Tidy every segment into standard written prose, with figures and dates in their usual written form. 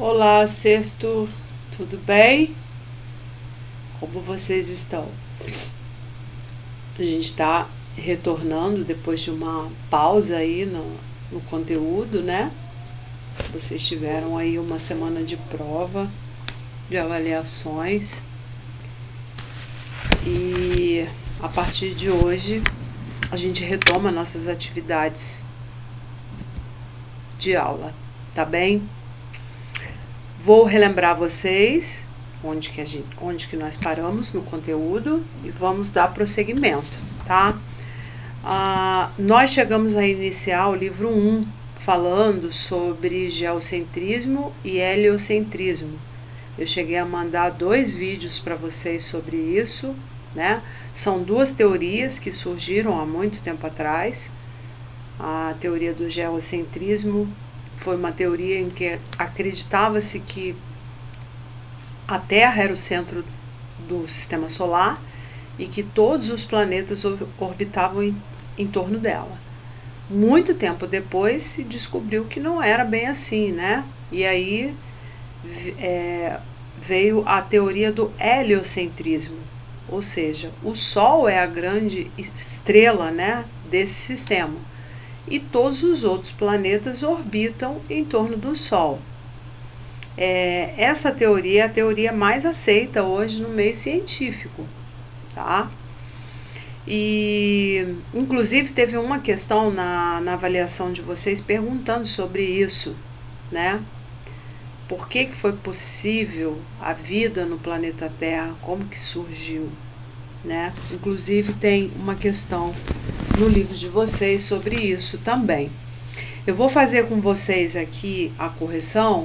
Olá, Sexto, tudo bem? Como vocês estão? A gente está retornando depois de uma pausa aí no conteúdo, né? Vocês tiveram aí uma semana de prova, de avaliações e a partir de hoje a gente retoma nossas atividades de aula, tá bem? Vou relembrar vocês onde que nós paramos no conteúdo e vamos dar prosseguimento, tá? Nós chegamos a iniciar o livro 1, falando sobre geocentrismo e heliocentrismo. Eu cheguei a mandar 2 vídeos para vocês sobre isso, né? São 2 teorias que surgiram há muito tempo atrás. A teoria do geocentrismo foi uma teoria em que acreditava-se que a Terra era o centro do sistema solar e que todos os planetas orbitavam em torno dela. Muito tempo depois se descobriu que não era bem assim, né? E aí veio a teoria do heliocentrismo, ou seja, o Sol é a grande estrela, né, desse sistema e todos os outros planetas orbitam em torno do Sol. Essa teoria é a teoria mais aceita hoje no meio científico, tá? E, inclusive, teve uma questão na avaliação de vocês perguntando sobre isso, né? Por que foi possível a vida no planeta Terra, como que surgiu, né? Inclusive, tem uma questão no livro de vocês sobre isso também. Eu vou fazer com vocês aqui a correção,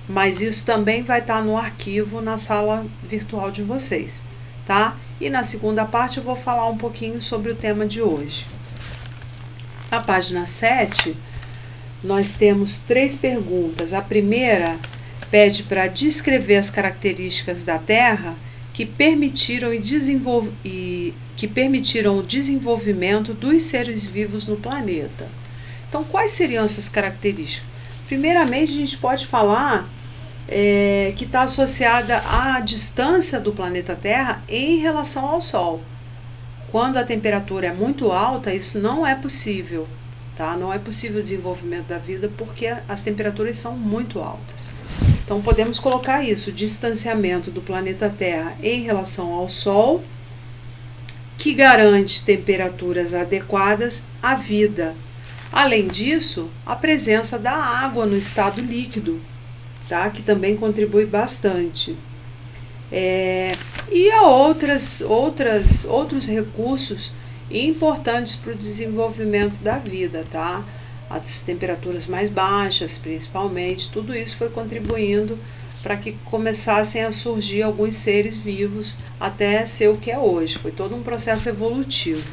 mas isso também vai estar no arquivo na sala virtual de vocês, tá? E na segunda parte eu vou falar um pouquinho sobre o tema de hoje. Na página 7, nós temos 3 perguntas. A primeira pede para descrever as características da Terra que permitiram o desenvolvimento dos seres vivos no planeta. Então, quais seriam essas características? Primeiramente, a gente pode falar que está associada à distância do planeta Terra em relação ao Sol. Quando a temperatura é muito alta, isso não é possível, tá? Não é possível o desenvolvimento da vida porque as temperaturas são muito altas. Então podemos colocar isso, distanciamento do planeta Terra em relação ao Sol, que garante temperaturas adequadas à vida. Além disso, a presença da água no estado líquido, tá? Que também contribui bastante. E há outros recursos importantes para o desenvolvimento da vida, tá? As temperaturas mais baixas, principalmente, tudo isso foi contribuindo para que começassem a surgir alguns seres vivos até ser o que é hoje. Foi todo um processo evolutivo.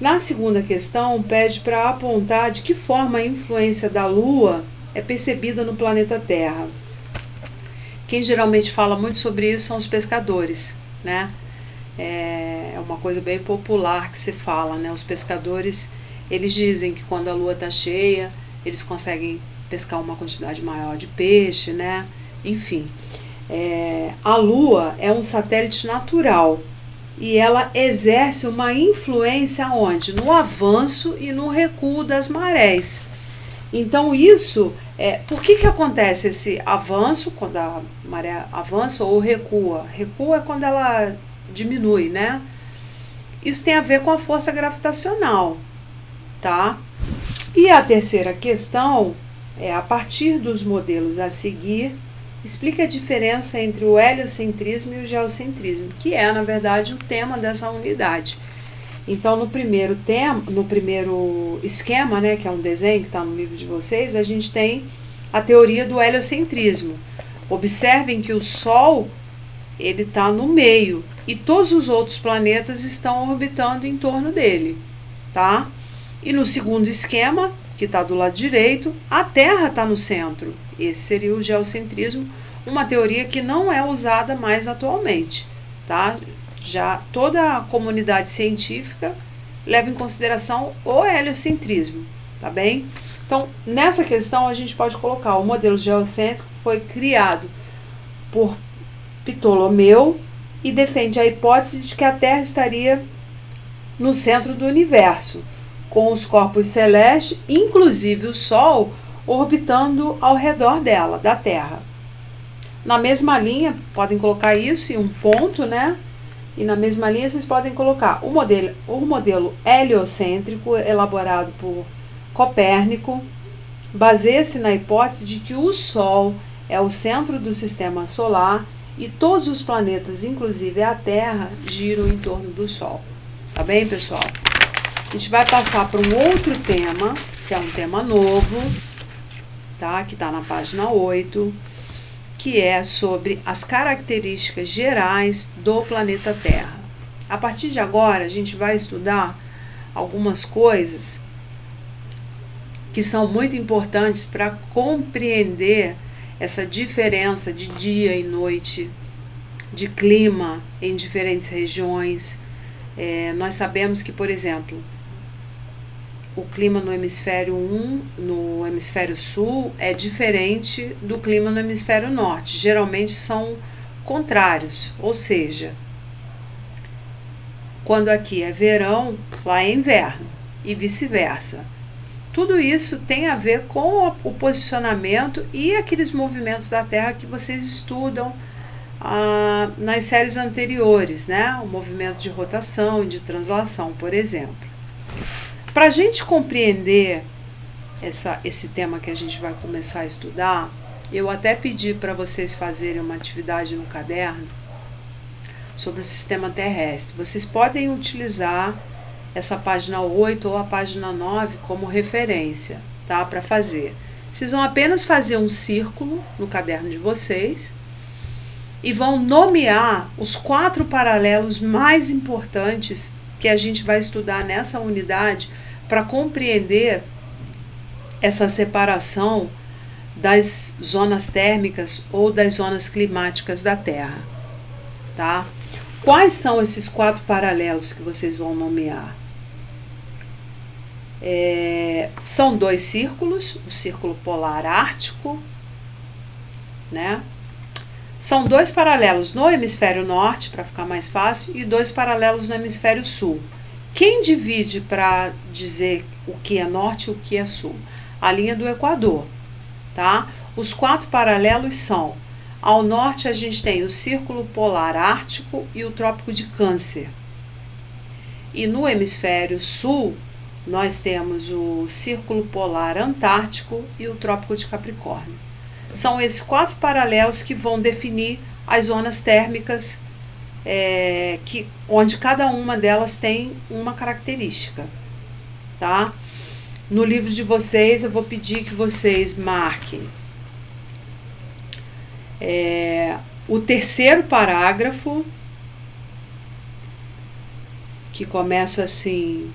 Na segunda questão, pede para apontar de que forma a influência da Lua é percebida no planeta Terra. Quem geralmente fala muito sobre isso são os pescadores, né? É uma coisa bem popular que se fala, né? Os pescadores, eles dizem que quando a lua está cheia, eles conseguem pescar uma quantidade maior de peixe, né? Enfim, a Lua é um satélite natural e ela exerce uma influência onde? No avanço e no recuo das marés. Então isso, por que acontece esse avanço, quando a maré avança ou recua? Recua é quando ela diminui, né? Isso tem a ver com a força gravitacional, tá? E a terceira questão a partir dos modelos a seguir, explica a diferença entre o heliocentrismo e o geocentrismo, que é, na verdade, o tema dessa unidade. Então, no primeiro esquema, né, que é um desenho que está no livro de vocês, a gente tem a teoria do heliocentrismo. Observem que o Sol ele está no meio e todos os outros planetas estão orbitando em torno dele, tá? E no segundo esquema, que está do lado direito, a Terra está no centro. Esse seria o geocentrismo, uma teoria que não é usada mais atualmente, tá? Já toda a comunidade científica leva em consideração o heliocentrismo, tá bem? Então, nessa questão, a gente pode colocar o modelo geocêntrico foi criado por Ptolomeu e defende a hipótese de que a Terra estaria no centro do universo, com os corpos celestes, inclusive o Sol, orbitando ao redor dela, da Terra. Na mesma linha, podem colocar isso em um ponto, né? E na mesma linha vocês podem colocar o modelo heliocêntrico elaborado por Copérnico, baseia-se na hipótese de que o Sol é o centro do sistema solar e todos os planetas, inclusive a Terra, giram em torno do Sol. Tá bem, pessoal? A gente vai passar para um outro tema, que é um tema novo, tá? Que está na página 8, que é sobre as características gerais do planeta Terra. A partir de agora, a gente vai estudar algumas coisas que são muito importantes para compreender essa diferença de dia e noite, de clima em diferentes regiões. Nós sabemos que, por exemplo, o clima no hemisfério 1, no hemisfério sul, é diferente do clima no hemisfério norte. Geralmente são contrários, ou seja, quando aqui é verão, lá é inverno e vice-versa. Tudo isso tem a ver com o posicionamento e aqueles movimentos da Terra que vocês estudam nas séries anteriores, né? O movimento de rotação e de translação, por exemplo. Para a gente compreender esse tema que a gente vai começar a estudar, eu até pedi para vocês fazerem uma atividade no caderno sobre o sistema terrestre. Vocês podem utilizar essa página 8 ou a página 9 como referência, tá? Para fazer. Vocês vão apenas fazer um círculo no caderno de vocês e vão nomear os 4 paralelos mais importantes que a gente vai estudar nessa unidade para compreender essa separação das zonas térmicas ou das zonas climáticas da Terra, tá? Quais são esses 4 paralelos que vocês vão nomear? São 2 círculos, o círculo polar ártico, né? São 2 paralelos no hemisfério norte, para ficar mais fácil, e 2 paralelos no hemisfério sul. Quem divide para dizer o que é norte e o que é sul? A linha do Equador, tá? Os 4 paralelos são: ao norte a gente tem o círculo polar ártico e o trópico de Câncer. E no hemisfério sul, nós temos o círculo polar antártico e o trópico de Capricórnio. São esses 4 paralelos que vão definir as zonas térmicas, onde cada uma delas tem uma característica, tá? No livro de vocês, eu vou pedir que vocês marquem o terceiro parágrafo, que começa assim: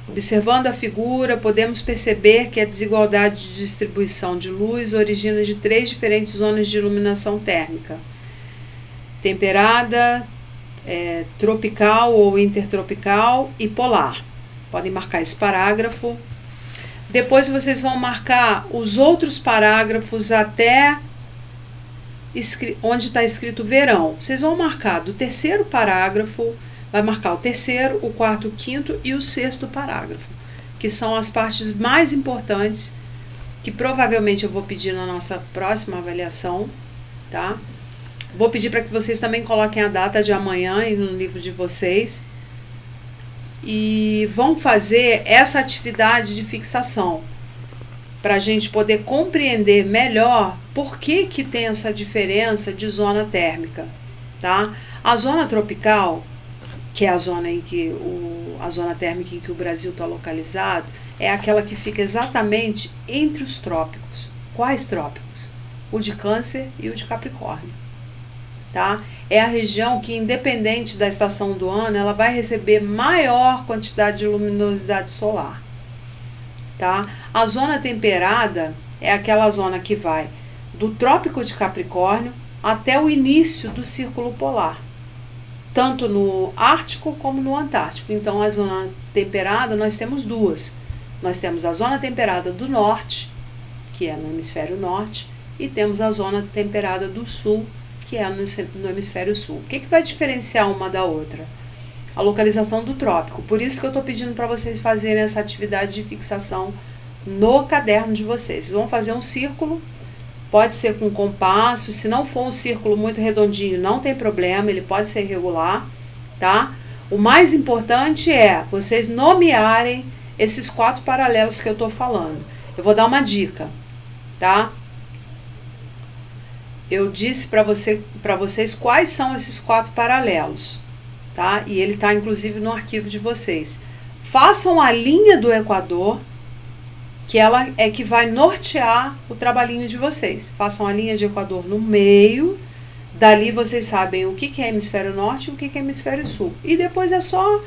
observando a figura, podemos perceber que a desigualdade de distribuição de luz origina de 3 diferentes zonas de iluminação térmica: temperada, tropical ou intertropical e polar. Podem marcar esse parágrafo. Depois vocês vão marcar os outros parágrafos até onde está escrito verão. Vocês vão marcar do terceiro parágrafo, vai marcar o terceiro, o quarto, o quinto e o sexto parágrafo, que são as partes mais importantes, que provavelmente eu vou pedir na nossa próxima avaliação, tá? Vou pedir para que vocês também coloquem a data de amanhã e no livro de vocês, e vão fazer essa atividade de fixação, para a gente poder compreender melhor por que tem essa diferença de zona térmica, tá? A zona tropical, que é a zona em que a zona térmica em que o Brasil está localizado, é aquela que fica exatamente entre os trópicos. Quais trópicos? O de Câncer e o de Capricórnio, tá? É a região que, independente da estação do ano, ela vai receber maior quantidade de luminosidade solar, tá? A zona temperada é aquela zona que vai do trópico de Capricórnio até o início do círculo polar, tanto no Ártico como no Antártico. Então, a zona temperada nós temos 2. Nós temos a zona temperada do norte, que é no hemisfério norte, e temos a zona temperada do sul, que é no hemisfério sul. O que vai diferenciar uma da outra? A localização do trópico. Por isso que eu estou pedindo para vocês fazerem essa atividade de fixação no caderno de vocês. Vocês vão fazer um círculo, pode ser com compasso, se não for um círculo muito redondinho, não tem problema, ele pode ser irregular, tá? O mais importante é vocês nomearem esses 4 paralelos que eu estou falando. Eu vou dar uma dica, tá? Eu disse para vocês quais são esses 4 paralelos, tá? E ele está inclusive no arquivo de vocês. Façam a linha do Equador, que ela é que vai nortear o trabalhinho de vocês. Façam a linha de Equador no meio, dali vocês sabem o que é hemisfério norte e o que é hemisfério sul. E depois é só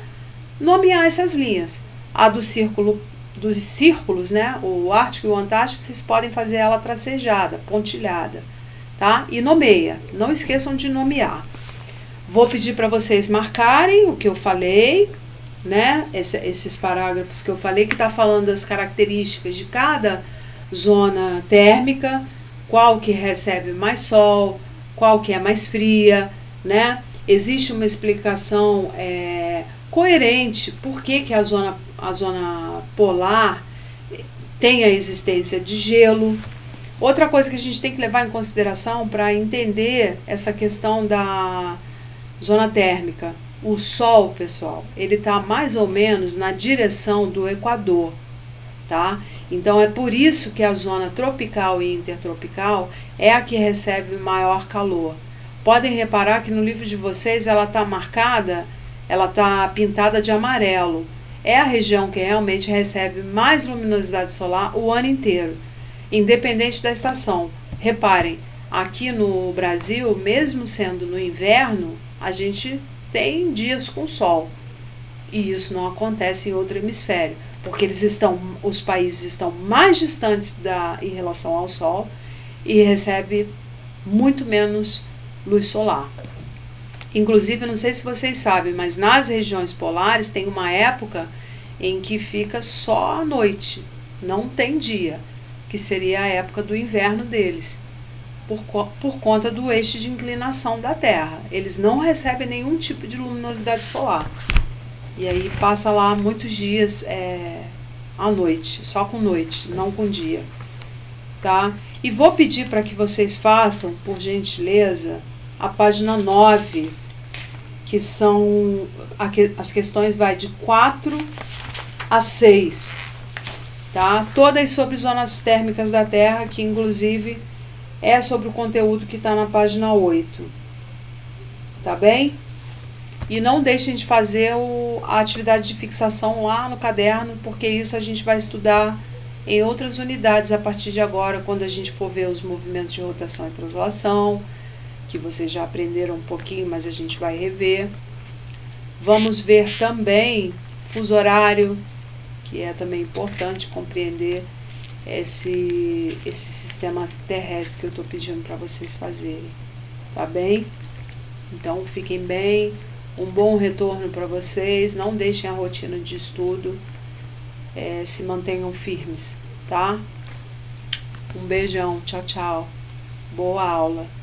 nomear essas linhas. A do círculo, dos círculos, né? O Ártico e o Antártico, vocês podem fazer ela tracejada, pontilhada, tá? E nomeia, não esqueçam de nomear. Vou pedir para vocês marcarem o que eu falei, né? Esses parágrafos que eu falei, que está falando das características de cada zona térmica, qual que recebe mais sol, qual que é mais fria, né? Existe uma explicação coerente por que a zona polar tem a existência de gelo. Outra coisa que a gente tem que levar em consideração para entender essa questão da zona térmica, o Sol, pessoal, ele está mais ou menos na direção do Equador, tá? Então é por isso que a zona tropical e intertropical é a que recebe maior calor. Podem reparar que no livro de vocês ela está marcada, ela está pintada de amarelo. É a região que realmente recebe mais luminosidade solar o ano inteiro, independente da estação. Reparem, aqui no Brasil, mesmo sendo no inverno, a gente tem dias com sol. E isso não acontece em outro hemisfério, porque os países estão mais distantes em relação ao Sol e recebe muito menos luz solar. Inclusive, não sei se vocês sabem, mas nas regiões polares tem uma época em que fica só a noite, não tem dia, que seria a época do inverno deles, por conta do eixo de inclinação da Terra. Eles não recebem nenhum tipo de luminosidade solar. E aí passa lá muitos dias à noite, só com noite, não com dia, tá? E vou pedir para que vocês façam, por gentileza, a página 9, que são as questões vai de 4 a 6, tá? Todas sobre zonas térmicas da Terra, que inclusive é sobre o conteúdo que está na página 8, tá bem? E não deixem de fazer a atividade de fixação lá no caderno, porque isso a gente vai estudar em outras unidades a partir de agora, quando a gente for ver os movimentos de rotação e translação, que vocês já aprenderam um pouquinho, mas a gente vai rever. Vamos ver também fuso horário, que é também importante compreender esse sistema terrestre que eu estou pedindo para vocês fazerem, tá bem? Então fiquem bem, um bom retorno para vocês, não deixem a rotina de estudo, se mantenham firmes, tá? Um beijão, tchau, tchau, boa aula.